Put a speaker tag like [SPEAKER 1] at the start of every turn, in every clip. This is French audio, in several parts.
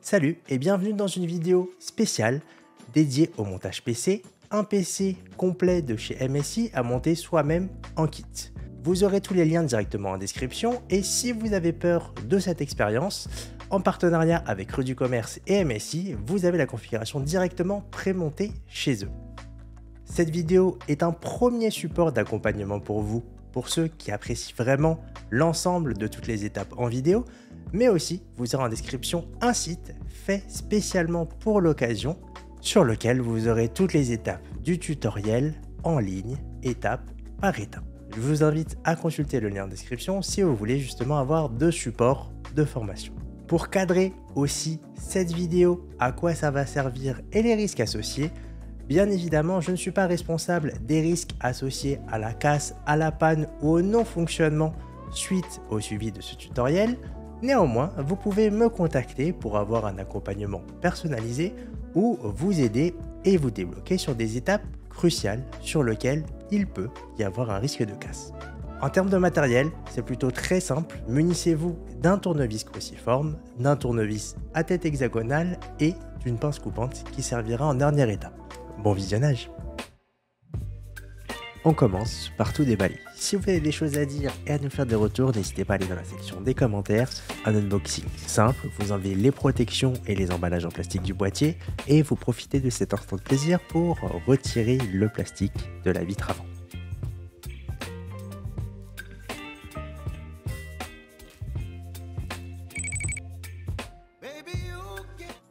[SPEAKER 1] Salut et bienvenue dans une vidéo spéciale dédiée au montage PC, un PC complet de chez MSI à monter soi-même en kit. Vous aurez tous les liens directement en description et si vous avez peur de cette expérience, en partenariat avec Rue du Commerce et MSI, vous avez la configuration directement prémontée chez eux. Cette vidéo est un premier support d'accompagnement pour vous, pour ceux qui apprécient vraiment l'ensemble de toutes les étapes en vidéo, mais aussi vous aurez en description un site fait spécialement pour l'occasion sur lequel vous aurez toutes les étapes du tutoriel en ligne, étape par étape. Je vous invite à consulter le lien en description si vous voulez justement avoir deux supports de formation. Pour cadrer aussi cette vidéo, à quoi ça va servir et les risques associés, bien évidemment, je ne suis pas responsable des risques associés à la casse, à la panne ou au non-fonctionnement suite au suivi de ce tutoriel. Néanmoins, vous pouvez me contacter pour avoir un accompagnement personnalisé ou vous aider et vous débloquer sur des étapes cruciales sur lesquelles il peut y avoir un risque de casse. En termes de matériel, c'est plutôt très simple. Munissez-vous d'un tournevis cruciforme, d'un tournevis à tête hexagonale et d'une pince coupante qui servira en dernière étape. Bon visionnage! On commence par tout déballer. Si vous avez des choses à dire et à nous faire des retours, n'hésitez pas à aller dans la section des commentaires. Un unboxing simple, vous enlevez les protections et les emballages en plastique du boîtier et vous profitez de cet instant de plaisir pour retirer le plastique de la vitre avant.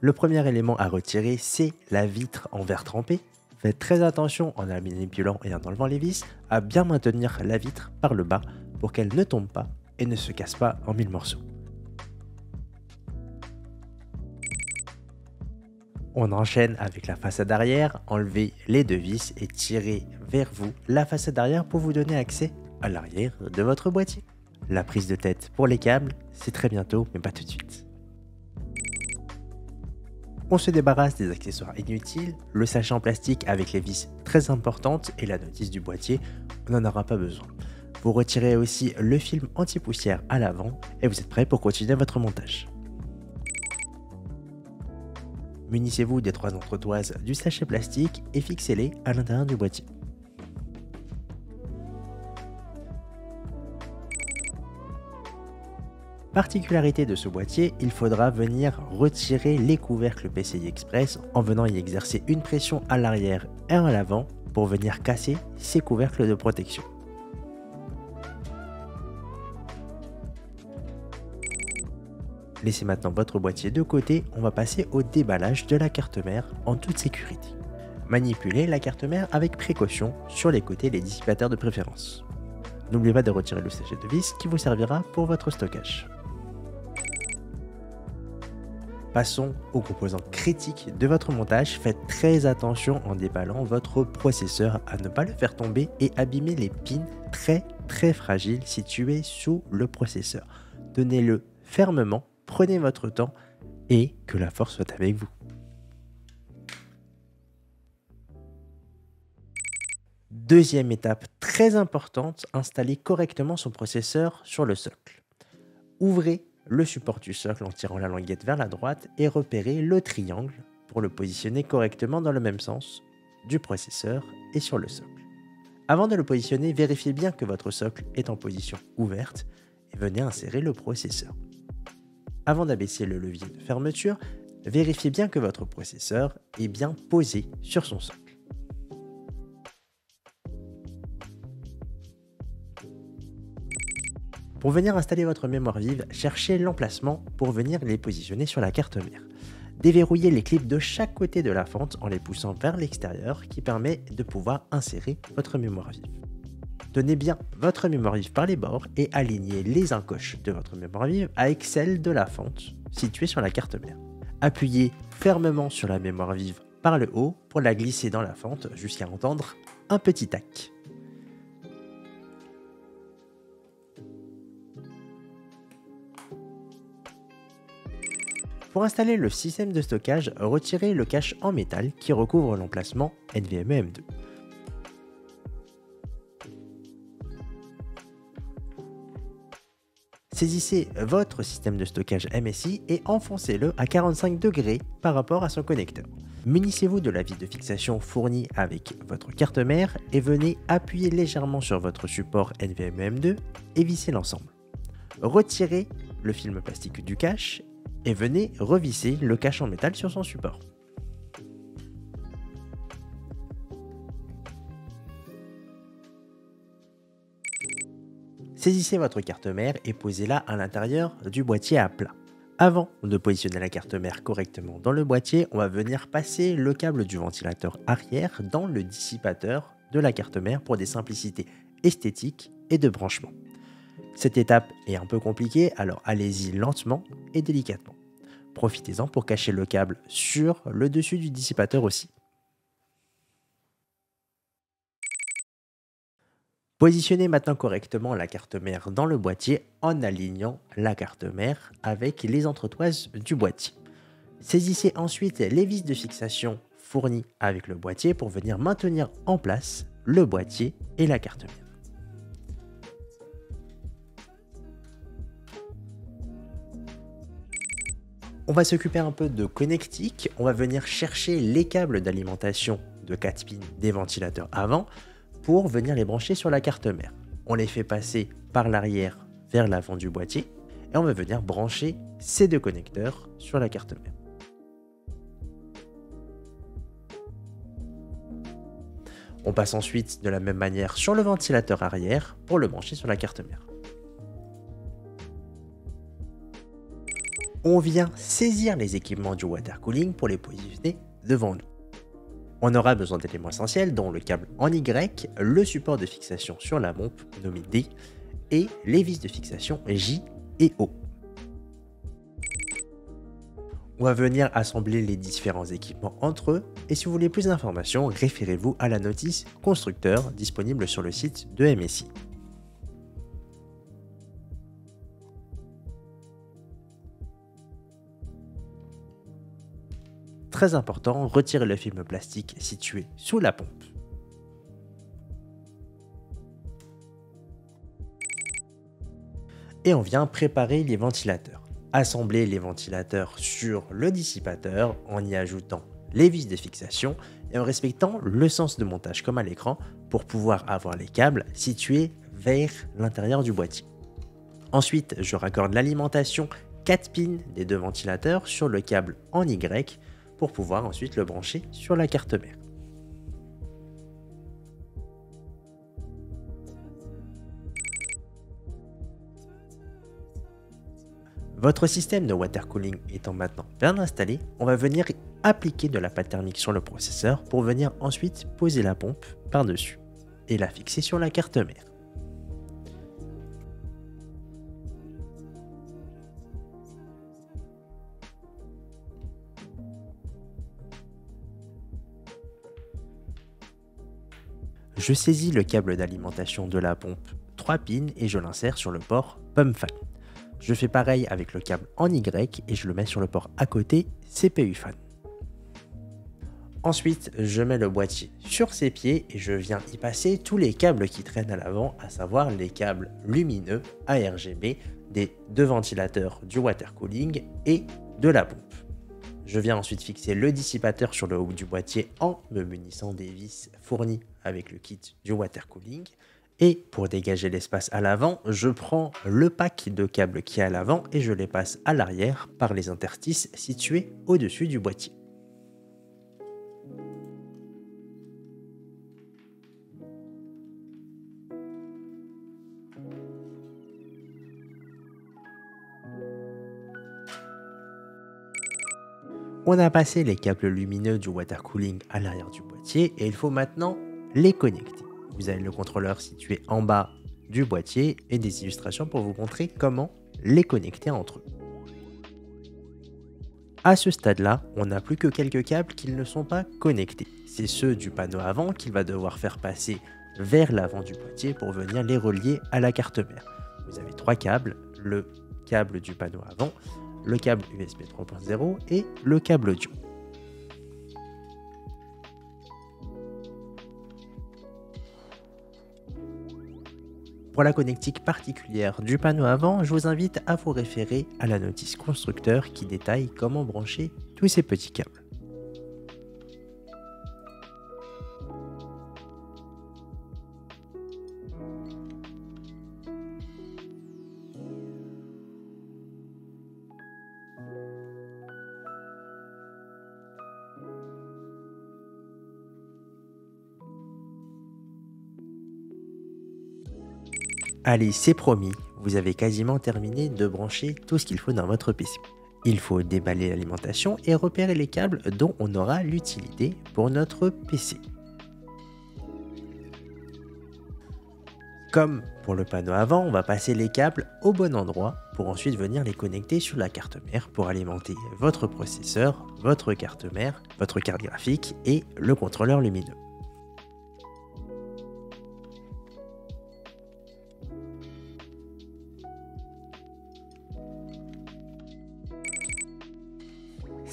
[SPEAKER 1] Le premier élément à retirer, c'est la vitre en verre trempé. Faites très attention en la manipulant et en enlevant les vis à bien maintenir la vitre par le bas pour qu'elle ne tombe pas et ne se casse pas en 1000 morceaux. On enchaîne avec la façade arrière, enlevez les deux vis et tirez vers vous la façade arrière pour vous donner accès à l'arrière de votre boîtier. La prise de tête pour les câbles, c'est très bientôt mais pas tout de suite. On se débarrasse des accessoires inutiles, le sachet en plastique avec les vis très importantes et la notice du boîtier, on n'en aura pas besoin. Vous retirez aussi le film anti-poussière à l'avant et vous êtes prêt pour continuer votre montage. Munissez-vous des trois entretoises du sachet plastique et fixez-les à l'intérieur du boîtier. Particularité de ce boîtier, il faudra venir retirer les couvercles PCI Express en venant y exercer une pression à l'arrière et à l'avant pour venir casser ces couvercles de protection. Laissez maintenant votre boîtier de côté, on va passer au déballage de la carte mère en toute sécurité. Manipulez la carte mère avec précaution sur les côtés et les dissipateurs de préférence. N'oubliez pas de retirer le sachet de vis qui vous servira pour votre stockage. Passons aux composants critiques de votre montage. Faites très attention en déballant votre processeur à ne pas le faire tomber et abîmer les pins très fragiles situés sous le processeur. Tenez-le fermement, prenez votre temps et que la force soit avec vous. Deuxième étape très importante, installez correctement son processeur sur le socle. Ouvrez le support du socle en tirant la languette vers la droite et repérez le triangle pour le positionner correctement dans le même sens du processeur et sur le socle. Avant de le positionner, vérifiez bien que votre socle est en position ouverte et venez insérer le processeur. Avant d'abaisser le levier de fermeture, vérifiez bien que votre processeur est bien posé sur son socle. Pour venir installer votre mémoire vive, cherchez l'emplacement pour venir les positionner sur la carte mère. Déverrouillez les clips de chaque côté de la fente en les poussant vers l'extérieur qui permet de pouvoir insérer votre mémoire vive. Tenez bien votre mémoire vive par les bords et alignez les encoches de votre mémoire vive avec celles de la fente située sur la carte mère. Appuyez fermement sur la mémoire vive par le haut pour la glisser dans la fente jusqu'à entendre un petit tac. Pour installer le système de stockage, retirez le cache en métal qui recouvre l'emplacement NVMe M2. Saisissez votre système de stockage MSI et enfoncez-le à 45 degrés par rapport à son connecteur. Munissez-vous de la vis de fixation fournie avec votre carte mère et venez appuyer légèrement sur votre support NVMe2 et vissez l'ensemble. Retirez le film plastique du cache et venez revisser le cache en métal sur son support. Saisissez votre carte mère et posez-la à l'intérieur du boîtier à plat. Avant de positionner la carte mère correctement dans le boîtier, on va venir passer le câble du ventilateur arrière dans le dissipateur de la carte mère pour des simplicités esthétiques et de branchement. Cette étape est un peu compliquée, alors allez-y lentement et délicatement. Profitez-en pour cacher le câble sur le dessus du dissipateur aussi. Positionnez maintenant correctement la carte mère dans le boîtier en alignant la carte mère avec les entretoises du boîtier. Saisissez ensuite les vis de fixation fournies avec le boîtier pour venir maintenir en place le boîtier et la carte mère. On va s'occuper un peu de connectique. On va venir chercher les câbles d'alimentation de 4 pins des ventilateurs avant pour venir les brancher sur la carte mère. On les fait passer par l'arrière vers l'avant du boîtier et on va venir brancher ces deux connecteurs sur la carte mère. On passe ensuite de la même manière sur le ventilateur arrière pour le brancher sur la carte mère. On vient saisir les équipements du water cooling pour les positionner devant nous. On aura besoin d'éléments essentiels dont le câble en Y, le support de fixation sur la pompe nommé D et les vis de fixation J et O. On va venir assembler les différents équipements entre eux et si vous voulez plus d'informations, référez-vous à la notice constructeur disponible sur le site de MSI. Très important, retirez le film plastique situé sous la pompe. Et on vient préparer les ventilateurs. Assembler les ventilateurs sur le dissipateur en y ajoutant les vis de fixation et en respectant le sens de montage comme à l'écran pour pouvoir avoir les câbles situés vers l'intérieur du boîtier. Ensuite, je raccorde l'alimentation 4 pins des deux ventilateurs sur le câble en Y pour pouvoir ensuite le brancher sur la carte mère. Votre système de water cooling étant maintenant bien installé, on va venir appliquer de la pâte thermique sur le processeur pour venir ensuite poser la pompe par-dessus et la fixer sur la carte mère. Je saisis le câble d'alimentation de la pompe 3 pins et je l'insère sur le port pump fan. Je fais pareil avec le câble en Y et je le mets sur le port à côté CPU fan. Ensuite, je mets le boîtier sur ses pieds et je viens y passer tous les câbles qui traînent à l'avant, à savoir les câbles lumineux ARGB des deux ventilateurs du water cooling et de la pompe. Je viens ensuite fixer le dissipateur sur le haut du boîtier en me munissant des vis fournies avec le kit du water cooling. Et pour dégager l'espace à l'avant, je prends le pack de câbles qui est à l'avant et je les passe à l'arrière par les interstices situés au-dessus du boîtier. On a passé les câbles lumineux du water cooling à l'arrière du boîtier et il faut maintenant les connecter. Vous avez le contrôleur situé en bas du boîtier et des illustrations pour vous montrer comment les connecter entre eux. À ce stade-là, on n'a plus que quelques câbles qui ne sont pas connectés. C'est ceux du panneau avant qu'il va devoir faire passer vers l'avant du boîtier pour venir les relier à la carte mère. Vous avez 3 câbles, le câble du panneau avant, le câble USB 3.0 et le câble audio. Pour la connectique particulière du panneau avant, je vous invite à vous référer à la notice constructeur qui détaille comment brancher tous ces petits câbles. Allez, c'est promis, vous avez quasiment terminé de brancher tout ce qu'il faut dans votre PC. Il faut déballer l'alimentation et repérer les câbles dont on aura l'utilité pour notre PC. Comme pour le panneau avant, on va passer les câbles au bon endroit pour ensuite venir les connecter sur la carte mère pour alimenter votre processeur, votre carte mère, votre carte graphique et le contrôleur lumineux.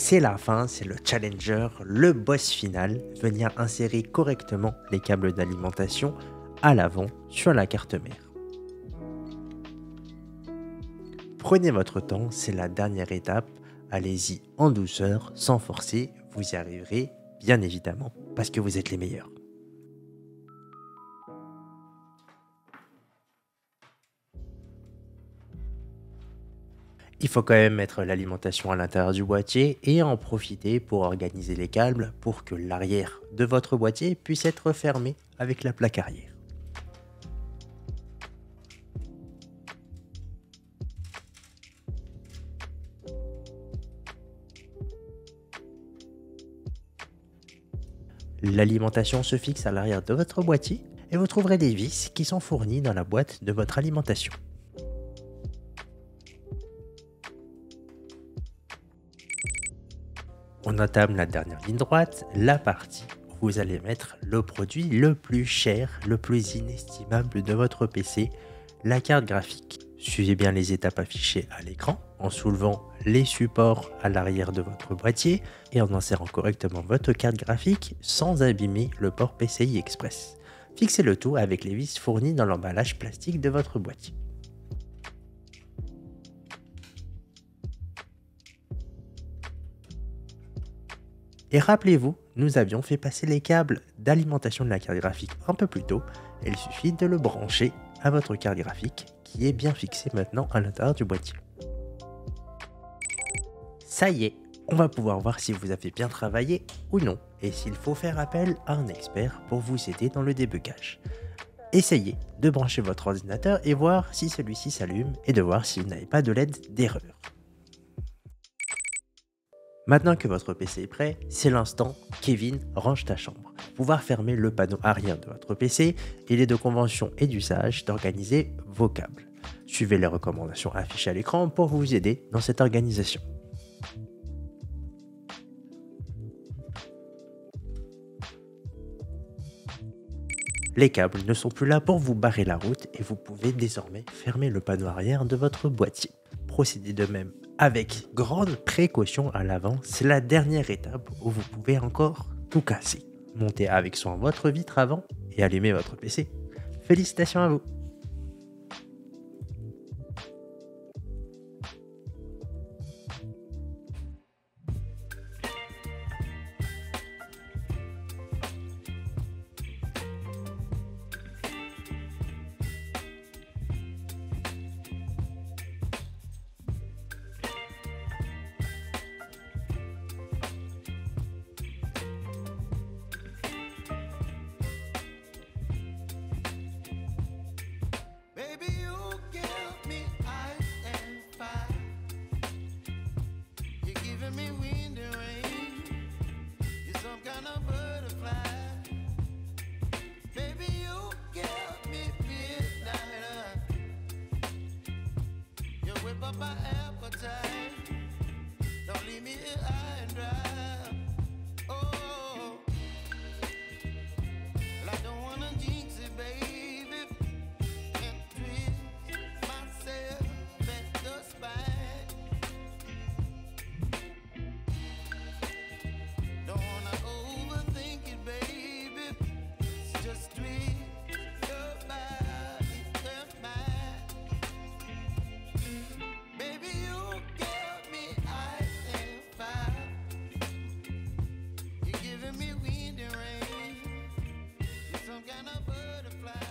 [SPEAKER 1] C'est la fin, c'est le challenger, le boss final, venir insérer correctement les câbles d'alimentation à l'avant sur la carte mère. Prenez votre temps, c'est la dernière étape, allez-y en douceur, sans forcer, vous y arriverez bien évidemment parce que vous êtes les meilleurs. Il faut quand même mettre l'alimentation à l'intérieur du boîtier et en profiter pour organiser les câbles pour que l'arrière de votre boîtier puisse être fermé avec la plaque arrière. L'alimentation se fixe à l'arrière de votre boîtier et vous trouverez des vis qui sont fournies dans la boîte de votre alimentation. On entame la dernière ligne droite, la partie où vous allez mettre le produit le plus cher, le plus inestimable de votre PC, la carte graphique. Suivez bien les étapes affichées à l'écran en soulevant les supports à l'arrière de votre boîtier et en insérant correctement votre carte graphique sans abîmer le port PCI Express. Fixez le tout avec les vis fournies dans l'emballage plastique de votre boîtier. Et rappelez-vous, nous avions fait passer les câbles d'alimentation de la carte graphique un peu plus tôt. Il suffit de le brancher à votre carte graphique qui est bien fixée maintenant à l'intérieur du boîtier. Ça y est, on va pouvoir voir si vous avez bien travaillé ou non et s'il faut faire appel à un expert pour vous aider dans le débugage. Essayez de brancher votre ordinateur et voir si celui-ci s'allume et de voir si vous n'avez pas de LED d'erreur. Maintenant que votre PC est prêt, c'est l'instant Kevin range ta chambre. Pouvoir fermer le panneau arrière de votre PC, il est de convention et d'usage d'organiser vos câbles. Suivez les recommandations affichées à l'écran pour vous aider dans cette organisation. Les câbles ne sont plus là pour vous barrer la route et vous pouvez désormais fermer le panneau arrière de votre boîtier. Procédez de même avec grande précaution à l'avant, c'est la dernière étape où vous pouvez encore tout casser. Montez avec soin votre vitre avant et allumez votre PC. Félicitations à vous!
[SPEAKER 2] My appetite, don't leave me here high and dry. Oh, well, I don't wanna jinx it, baby, and twist myself at the spine. Don't wanna overthink it, baby. Just twist your body. kind of butterfly.